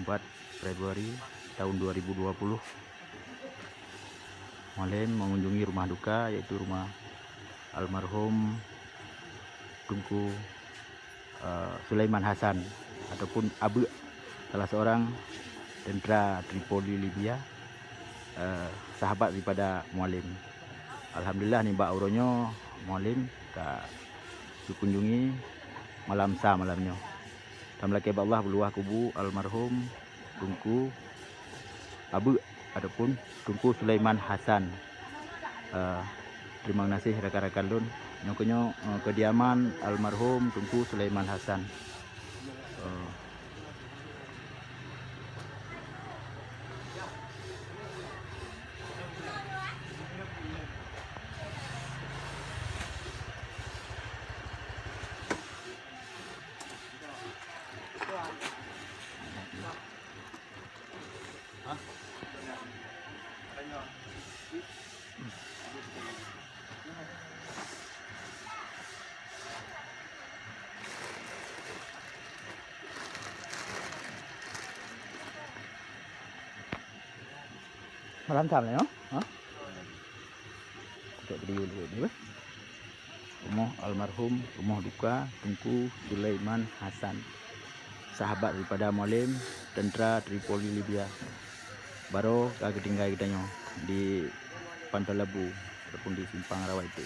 24 Februari tahun 2020. Mualim mengunjungi rumah duka, yaitu rumah almarhum Tunku Sulaiman Hasan ataupun Abu, salah seorang tentera Tripoli Libya, sahabat daripada Mualim. Alhamdulillah ni bak auronyo Mualim ka kunjungi malam malamnya. Tamlaki Allah beluah kubu almarhum Tunku Abu ataupun Tunku Sulaiman Hasan. Terima kasih rakan-rakan lun. Nyokonyo kediaman almarhum Tunku Sulaiman Hasan. Malam lah no? Kita video dulu. Rumah almarhum, rumah duka Tunku Sulaiman Hasan, sahabat daripada Mualim, tentera Tripoli Libya. Baru kagak tinggal kita di Pantai Labu ataupun di Simpang Rawa itu.